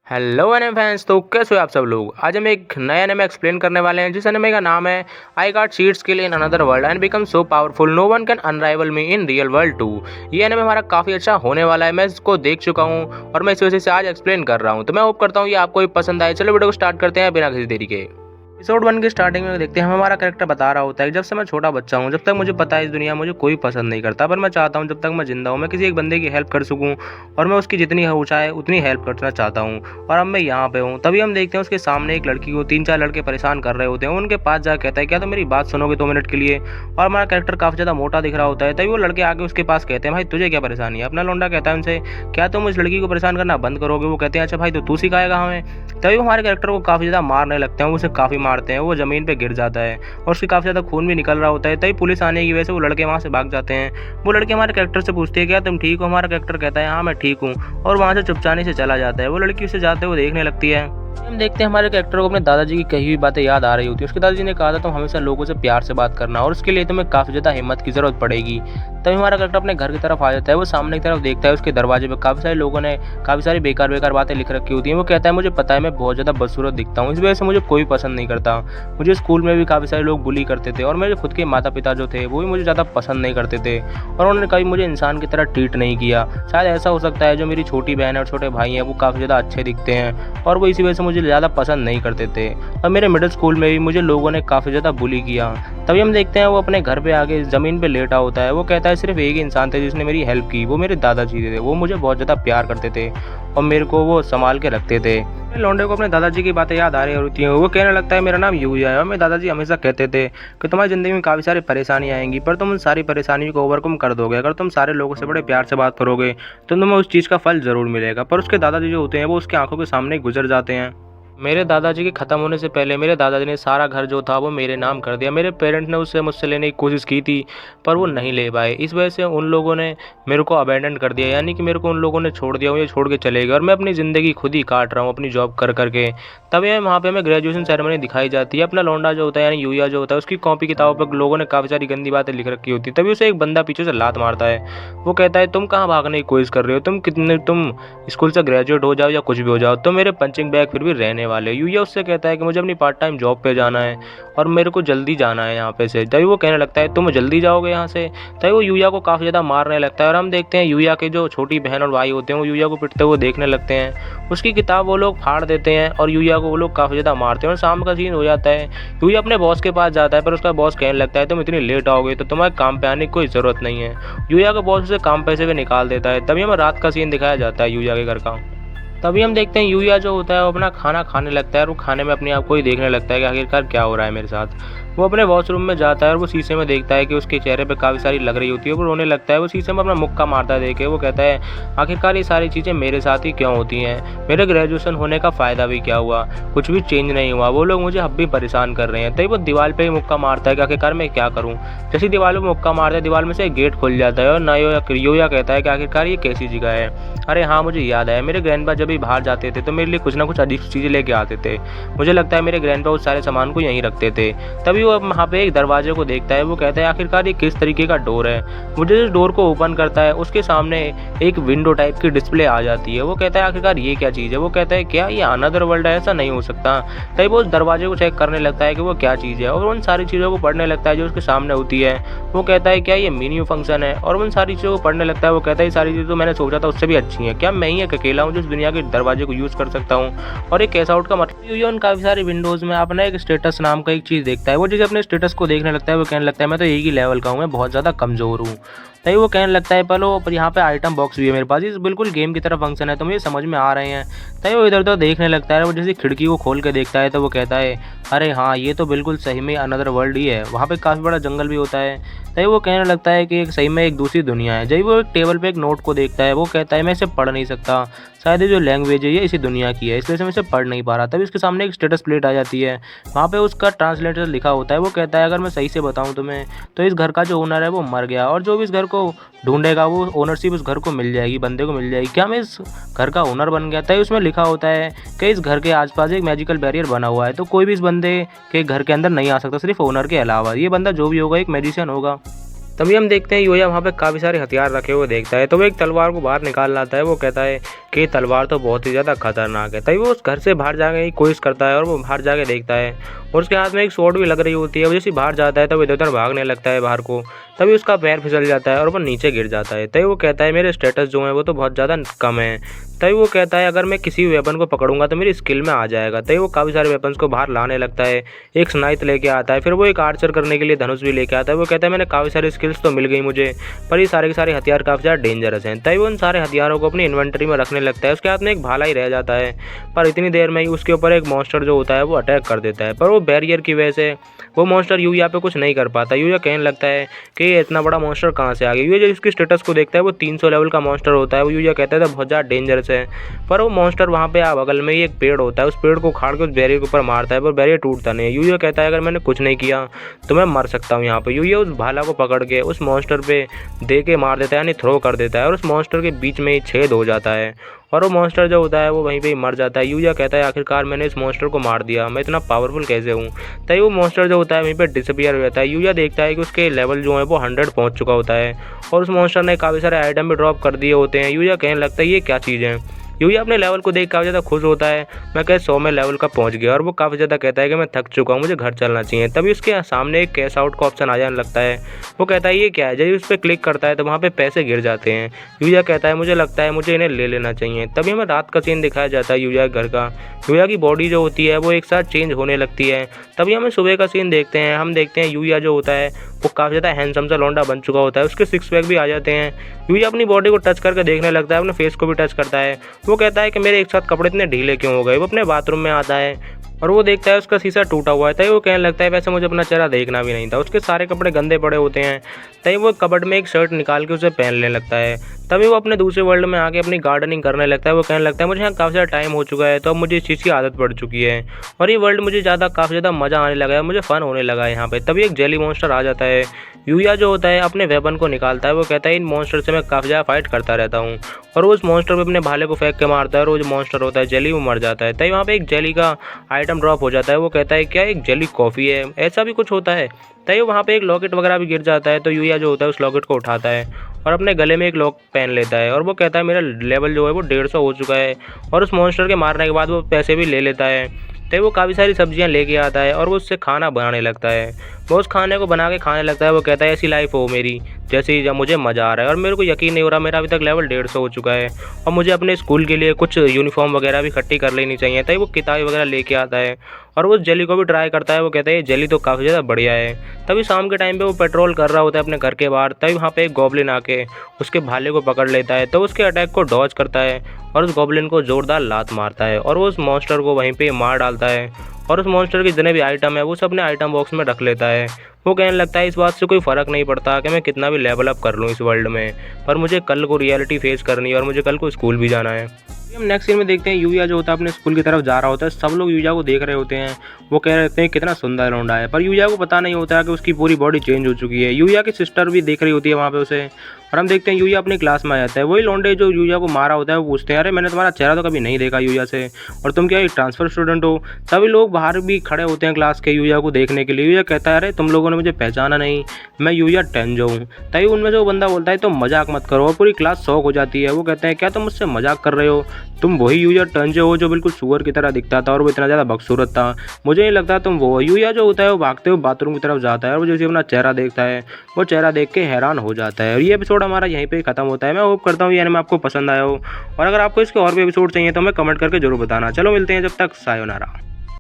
Hello anime fans. तो कैसे हो आप सब लोग। आज हम एक नया एनिमे एक्सप्लेन करने वाले हैं जिस एनिमे का नाम है I got seed skill in another world and become so powerful no one can unrival me in real world too. ये एनिमे हमारा काफ़ी अच्छा होने वाला है। मैं इसको देख चुका हूँ और मैं इस वजह से आज एक्सप्लेन कर रहा हूँ। तो मैं होप करता हूँ ये आपको भी पसंद आए। चलो वीडियो को स्टार्ट करते हैं बिना किसी देरी के। एपिसोड 1 की स्टार्टिंग में देखते हैं हमारा कैरेक्टर बता रहा होता है कि जब से मैं छोटा बच्चा हूँ, जब तक मुझे पता है इस दुनिया में मुझे कोई पसंद नहीं करता, पर मैं चाहता हूँ जब तक मैं जिंदा हूँ मैं किसी एक बंदे की हेल्प कर सकूँ और मैं उसकी जितनी ऊँचाई उतनी हेल्प करना चाहता हूँ। और अब मैं यहाँ पे हूँ। तभी हम देखते हैं उसके सामने एक लड़की को 3-4 लड़के परेशान कर रहे होते हैं। उनके पास जाकर कहता है क्या तुम मेरी बात सुनोगे 2 मिनट के लिए। और हमारा कैरेक्टर काफ़ी ज़्यादा मोटा दिख रहा होता है। तभी वो लड़के आके उसके पास कहते हैं भाई तुझे क्या परेशानी है। अपना लौंडा कहता है उनसे क्या तुम उस लड़की को परेशान करना बंद करोगे। वो कहते हैं अच्छा भाई तो तू सिखाएगा हमें। तभी वो हमारे कैरेक्टर को काफ़ी ज़्यादा मारने लगते हैं। वो उसे काफ़ी मारते हैं। वो ज़मीन पे गिर जाता है और उसके काफ़ी ज़्यादा खून भी निकल रहा होता है। तभी पुलिस आने की वजह से वो लड़के वहाँ से भाग जाते हैं। वो लड़के हमारे कैरेक्टर से पूछते हैं क्या तुम ठीक हो। हमारा कैरेक्टर कहता है हाँ मैं ठीक हूँ और वहाँ से चुपचाने से चला जाता है। वो लड़की उसे जाते हुए देखने लगती है। हम देखते हैं हमारे कैरेक्टर को अपने दादाजी की कही हुई बातें याद आ रही होती है। उसके दादाजी ने कहा था तुम हमेशा लोगों से प्यार से बात करना और उसके लिए तुम्हें काफ़ी ज़्यादा हिम्मत की ज़रूरत पड़ेगी। तभी हमारा कैरेक्टर अपने घर की तरफ आ जाता है। वो सामने की तरफ देखता है। उसके दरवाजे पे काफ़ी सारे लोगों ने काफ़ी सारी बेकार बेकार बातें लिख रखी होती हैं। वो कहता है मुझे पता है मैं बहुत ज़्यादा बदसूरत दिखता हूँ, इस वजह से मुझे कोई पसंद नहीं करता। मुझे स्कूल में भी काफ़ी सारे लोग बुली करते थे और मेरे खुद के माता पिता जो थे वो भी मुझे ज़्यादा पसंद नहीं करते थे और उन्होंने कभी मुझे इंसान की तरह ट्रीट नहीं किया। शायद ऐसा हो सकता है जो मेरी छोटी बहन और छोटे भाई हैं वो काफ़ी ज़्यादा अच्छे दिखते हैं और वो इसी वजह से मुझे ज़्यादा पसंद नहीं करते थे। और मेरे मिडिल स्कूल में भी मुझे लोगों ने काफ़ी ज़्यादा बुली किया। तभी हम देखते हैं वो अपने घर पे आके ज़मीन पे लेटा होता है। वो कहता है सिर्फ एक ही इंसान था जिसने मेरी हेल्प की, वो मेरे दादाजी थे। वो मुझे बहुत ज़्यादा प्यार करते थे और मेरे को वो संभाल के रखते थे। लौंडे को अपने दादाजी की बातें याद आ रही होती हैं। वो कहने लगता है मेरा नाम यूया है और मेरे दादाजी हमेशा कहते थे कि तुम्हारी ज़िंदगी में काफ़ी सारी परेशानी आएंगी पर तुम उन सारी परेशानियों को ओवरकम कर दोगे। अगर तुम सारे लोगों से बड़े प्यार से बात करोगे तो तुम्हें उस चीज़ का फल ज़रूर मिलेगा। पर उसके दादाजी जो होते हैं वो उसकी आंखों के सामने गुजर जाते हैं। मेरे दादाजी के ख़त्म होने से पहले मेरे दादाजी ने सारा घर जो था वो मेरे नाम कर दिया। मेरे पेरेंट्स ने उससे मुझसे लेने की कोशिश की थी पर वो नहीं ले पाए। इस वजह से उन लोगों ने मेरे को अबैंडन कर दिया, यानी कि मेरे को उन लोगों ने छोड़ दिया। मुझे छोड़ के चले गए और मैं अपनी ज़िंदगी खुद ही काट रहा हूँ अपनी जॉब कर करके। तभी वहाँ पे हमें ग्रेजुएशन सेरेमनी दिखाई जाती है। अपना लौंडा जो होता है यानी यूया जो होता है उसकी कॉपी किताबों पर लोगों ने काफ़ी सारी गंदी बातें लिख रखी होती है। तभी उसे एक बंदा पीछे से लात मारता है। वो कहता है तुम कहाँ भागने की कोशिश कर रहे हो, तुम स्कूल से ग्रेजुएट हो जाओ या कुछ भी हो जाओ, तो मेरे पंचिंग बैग फिर भी रहने वाले। यूया उससे कहता है कि मुझे अपनी पार्ट टाइम जॉब पे जाना है और मेरे को जल्दी जाना है यहाँ पे से। तभी वो कहने लगता है तुम जल्दी जाओगे यहाँ से। तभी वो यूया को काफ़ी ज़्यादा मारने लगता है और हम देखते हैं यूया के जो छोटी बहन और भाई होते हैं वो यूया को पिटते हुए देखने लगते हैं। उसकी किताब वो लोग फाड़ देते हैं और यूया को वो लोग काफ़ी ज़्यादा मारते हैं और शाम का सीन हो जाता है। यूया अपने बॉस के पास जाता है पर उसका बॉस कहने लगता है तुम इतनी लेट आओगे तो तुम्हारे काम पे आने की कोई ज़रूरत नहीं है। यूया का बॉस उसे काम पैसे पे निकाल देता है। तभी हमें रात का सीन दिखाया जाता है यूया के घर का। तभी हम देखते हैं यूया जो होता है वो अपना खाना खाने लगता है और वो खाने में अपने आप को ही देखने लगता है कि आखिरकार क्या हो रहा है मेरे साथ। वो अपने वॉशरूम में जाता है और वो शीशे में देखता है कि उसके चेहरे पे काफ़ी सारी लग रही होती है। वो रोने लगता है। वो शीशे में अपना मुक्का मारता है देखे। वो कहता है आखिरकार ये सारी चीज़ें मेरे साथ ही क्यों होती हैं, मेरे ग्रेजुएशन होने का फ़ायदा भी क्या हुआ, कुछ भी चेंज नहीं हुआ, वो लोग मुझे अब भी परेशान कर रहे हैं। तभी वो दीवार पर ही मुक्का मारता है कि आखिरकार मैं क्या करूँ। जैसे दीवार पर मुक्का मारता है दीवार में से एक गेट खुल जाता है और ना यूया कहता है कि आखिरकार ये कैसी जगह है। अरे हाँ मुझे याद आया, मेरे ग्रैंडपा जब भी बाहर जाते थे तो मेरे लिए कुछ ना कुछ अजीब चीज़ें लेके आते थे। मुझे लगता है मेरे ग्रैंडपा उस सारे सामान को यहीं रखते थे। तभी वो वहाँ पे एक दरवाजे को देखता है। वो कहता है आखिरकार ये किस तरीके का डोर है। वो जिस डोर को ओपन करता है उसके सामने एक विंडो टाइप की डिस्प्ले आ जाती है। वो कहता है आखिरकार ये क्या चीज़ है। वो कहता है क्या ये अनदर वर्ल्ड है, ऐसा नहीं हो सकता। तभी वो उस दरवाजे को चेक करने लगता है कि वो क्या चीज़ है और उन सारी चीज़ों को पढ़ने लगता है जो उसके सामने होती है। वो कहता है क्या ये मीन्यू फंक्शन है और उन सारी चीज़ों को पढ़ने लगता है। वो कहता है ये सारी चीज़ें तो मैंने सोचा था उससे भी अच्छी हैं। क्या मैं ही एक अकेला हूँ जो इस दुनिया के दरवाजे को यूज़ कर सकता हूँ। और एक कैश आउट का मतलब ये उन काफ़ी सारी विंडोज़ में अपना एक स्टेटस नाम का एक चीज़ देखता है। वो जैसे अपने स्टेटस को देखने लगता है वो कहने लगता है मैं तो एक ही लेवल का हूँ, मैं बहुत ज़्यादा कमज़ोर हूँ। तभी वो कहने लगता है पर यहाँ पे आइटम बॉक्स भी है मेरे पास, ये बिल्कुल गेम की तरह फंक्शन है तो मुझे समझ में आ रहे हैं। तभी वो इधर उधर देखने लगता है। वो जैसे खिड़की को खोल के देखता है तो वो कहता है अरे हाँ ये तो बिल्कुल सही में अनदर वर्ल्ड ही है। वहाँ पे काफ़ी बड़ा जंगल भी होता है। तभी वो कहने लगता है कि एक सही में एक दूसरी दुनिया है। जब वो एक टेबल पे एक नोट को देखता है वो कहता है मैं इसे पढ़ नहीं सकता, शायद ये जो लैंग्वेज है ये इसी दुनिया की है, इसलिए मैं इसे पढ़ नहीं पा रहा। तभी उसके सामने एक स्टेटस प्लेट आ जाती है। वहाँ पे उसका ट्रांसलेटर लिखा होता है। वो कहता है अगर मैं सही से बताऊँ तुम्हें तो इस घर का जो ओनर है वो मर गया और जो भी इस घर को ढूंढेगा वो ओनरशिप उस घर को मिल जाएगी, बंदे को मिल जाएगी। क्या मैं इस घर का ओनर बन गया। तभी उसमें लिखा होता है कि इस घर के आसपास एक मैजिकल बैरियर बना हुआ है तो कोई भी इस बंदे के घर के अंदर नहीं आ सकता सिर्फ ओनर के अलावा। ये बंदा जो भी होगा एक मैजिशियन होगा। तभी हम देखते हैं यूया वहाँ पे काफ़ी सारे हथियार रखे हुए देखता है, तो वो एक तलवार को बाहर निकाल लाता है। वो कहता है कि तलवार तो बहुत ही ज़्यादा खतरनाक है। तभी वो उस घर से बाहर जाने की कोशिश करता है और वो बाहर जाके देखता है और उसके हाथ में एक स्वॉर्ड भी लग रही होती है। वो जैसे बाहर जाता है तब इधर उधर भागने लगता है बाहर को, तभी उसका पैर फिसल जाता है और वो नीचे गिर जाता है। तभी वो कहता है मेरे स्टेटस जो है वो तो बहुत ज़्यादा कम है। तभी वो कहता है अगर मैं किसी भी वेपन को पकड़ूंगा तो मेरी स्किल में आ जाएगा। तभी वो काफ़ी सारे वेपन्स को बाहर लाने लगता है, एक स्नाइप लेके आता है, फिर वो एक आर्चर करने के लिए धनुष भी लेके आता है। वो कहता है मैंने काफ़ी सारी स्किल्स तो मिल गई मुझे, पर ये सारे के सारे हथियार काफ़ी ज़्यादा डेंजरस हैं। तभी वो उन सारे हथियारों को अपनी इन्वेंटरी में रखने लगता है। उसके हाथ में एक भाला ही रह जाता है, पर इतनी देर में ही उसके ऊपर एक मॉन्स्टर जो होता है वो अटैक कर देता है। पर वो बैरियर की वजह से वो मॉन्स्टर यूया पे कुछ नहीं कर पाता। यूया कहने लगता है कि ये इतना बड़ा मॉन्स्टर कहाँ से आ गया। यूया जब उसकी स्टेटस को देखता है वो 300 लेवल का मॉन्स्टर होता है। वो यूया कहता है तो बहुत ज़्यादा डेंजरस है, पर वो मॉन्स्टर वहाँ पे बगल में ही एक पेड़ होता है, उस पेड़ को उखाड़ के उस बैरियर के ऊपर मारता है, पर बैरियर टूटता नहीं है। यूया कहता है अगर मैंने कुछ नहीं किया तो मैं मर सकता हूँ यहाँ पे। यूया उस भाला को पकड़ के उस मॉन्स्टर पे दे के मार देता है, यानी थ्रो कर देता है, और उस मॉन्स्टर के बीच में ही छेद हो जाता है और वो मॉन्स्टर जो होता है वो वहीं पे ही मर जाता है। यूया कहता है आखिरकार मैंने इस मॉन्स्टर को मार दिया, मैं इतना पावरफुल कैसे हूँ। तभी वो मॉन्स्टर जो होता है वहीं पे डिसअपियर हो जाता है। यूया देखता है कि उसके लेवल जो है वो 100 पहुँच चुका होता है और उस मॉन्स्टर ने काफ़ी सारे आइटम भी ड्रॉप कर दिए होते हैं। यूया कहने लगता है ये क्या चीज़ है। यूया अपने लेवल को देख काफ़ी ज़्यादा खुश होता है, मैं कह 100 में लेवल का पहुंच गया, और वो काफ़ी ज़्यादा कहता है कि मैं थक चुका हूँ, मुझे घर चलना चाहिए। तभी उसके सामने एक कैश आउट का ऑप्शन आ जाने लगता है। वो कहता है ये क्या है। जब उस पर क्लिक करता है तो वहाँ पे पैसे गिर जाते हैं। यूया कहता है मुझे लगता है मुझे इन्हें ले लेना चाहिए। तभी हमें रात का सीन दिखाया जाता है यूया के घर का। यूया की बॉडी जो होती है वो एक साथ चेंज होने लगती है। तभी हमें सुबह का सीन देखते हैं। हम देखते हैं यूया जो होता है वो काफ़ी ज़्यादा हैंडसम सा लौंडा बन चुका होता है, उसके 6 पैक भी आ जाते हैं। यूया अपनी बॉडी को टच करके देखने लगता है, अपने फेस को भी टच करता है। वो कहता है कि मेरे एक साथ कपड़े इतने ढीले क्यों हो गए। वो अपने बाथरूम में आता है और वो देखता है उसका शीशा टूटा हुआ है। तभी वो कहने लगता है वैसे मुझे अपना चेहरा देखना भी नहीं था, उसके सारे कपड़े गंदे पड़े होते हैं। तभी वो कबर्ड में एक शर्ट निकाल के उसे पहनने लगता है। तभी वो अपने दूसरे वर्ल्ड में आके अपनी गार्डनिंग करने लगता है। वो कहने लगता है मुझे यहाँ काफ़ी ज़्यादा टाइम हो चुका है, तो अब मुझे इस चीज़ की आदत पड़ चुकी है और ये वर्ल्ड मुझे काफ़ी ज़्यादा मज़ा आने लगा है, मुझे फ़न होने लगा है यहाँ पे। तभी एक जेली मॉन्स्टर आ जाता है। यूया जो होता है अपने वेपन को निकालता है। वो कहता है इन मॉन्स्टर से मैं काफ़ी ज़्यादा फाइट करता रहता हूँ, और वो उस मॉन्स्टर पे अपने भाले को फेंक के मारता है और वो जो मॉन्स्टर होता है जेली वो मर जाता है। तभी वहाँ पे एक जेली का आइटम ड्रॉप हो जाता है। वो कहता है क्या एक जेली कॉफ़ी है, ऐसा भी कुछ होता है। तभी वहाँ पे एक लॉकेट वगैरह भी गिर जाता है। तो यूया जो होता है उस लॉकेट को उठाता है और अपने गले में एक लॉक पहन लेता है, और वो कहता है मेरा लेवल जो है वो 150 हो चुका है, और उस मॉन्स्टर के मारने के बाद वो पैसे भी ले लेता है। तो वो काफ़ी सारी सब्जियां लेके आता है और वो उससे खाना बनाने लगता है। वो उस खाने को बना के खाने लगता है। वो कहता है ऐसी लाइफ हो मेरी जैसी जब मुझे मज़ा आ रहा है, और मेरे को यकीन नहीं हो रहा मेरा अभी तक लेवल 150 हो चुका है, और मुझे अपने स्कूल के लिए कुछ यूनिफॉर्म वगैरह भी इकट्ठी कर लेनी चाहिए। तभी वो किताबें वगैरह लेके आता है और वो जेली को भी ट्राई करता है। वो कहता है ये जेली तो काफ़ी ज़्यादा बढ़िया है। तभी शाम के टाइम पे वो पेट्रोल कर रहा होता है अपने घर के बाहर। तभी वहाँ पे एक गॉब्लिन आके उसके भाले को पकड़ लेता है, तो उसके अटैक को डॉज करता है और उस गॉब्लिन को जोरदार लात मारता है, और वो उस मॉन्स्टर को वहीं पे मार डालता है, और उस मॉन्स्टर के जितने भी आइटम है वो सब अपने आइटम बॉक्स में रख लेता है। वो कहने लगता है इस बात से कोई फ़र्क नहीं पड़ता कि मैं कितना भी लेवल अप कर लूँ इस वर्ल्ड में, पर मुझे कल को रियलिटी फेस करनी है और मुझे कल को स्कूल भी जाना है। हम नेक्स्ट सीन में देखते हैं यूया जो होता है अपने स्कूल की तरफ जा रहा होता है। सब लोग यूया को देख रहे होते हैं। वो कह रहे होते हैं कितना सुंदर लौंडा है, पर यूया को पता नहीं होता है कि उसकी पूरी बॉडी चेंज हो चुकी है। यूया की सिस्टर भी देख रही होती है वहाँ पे उसे, और हम देखते हैं यूया अपनी क्लास में आ जाता है। वही लौंडे जो यूया को मारा होता है वो पूछते हैं अरे मैंने तुम्हारा चेहरा तो कभी नहीं देखा यूया से, और तुम क्या एक ट्रांसफर स्टूडेंट हो। सभी लोग बाहर भी खड़े होते हैं क्लास के यूया को देखने के लिए। यूया कहता है अरे तुम लोगों ने मुझे पहचाना नहीं, मैं यूया टेंजो हूँ। तभी उनमें जो बंदा बोलता है तो मजाक मत करो, और पूरी क्लास शॉक हो जाती है। वो कहते हैं क्या तुम मुझसे मजाक कर रहे हो, तुम वही यूया टेंजो हो जो बिल्कुल सुअर की तरह दिखता था और वो इतना ज़्यादा बदसूरत था, मुझे नहीं लगता तुम वो। यूया जो होता है वो भागते हुए बाथरूम की तरफ जाता है, और वो जैसे अपना चेहरा देखता है वो चेहरा देख के हैरान हो जाता है। और ये एपिसोड हमारा यहीं पे खत्म होता है। मैं होप करता हूँ ये एनिमे आपको पसंद आया हो, और अगर आपको इसके और भी एपिसोड चाहिए तो हमें कमेंट करके जरूर बताना। चलो मिलते हैं, जब तक सायोनारा।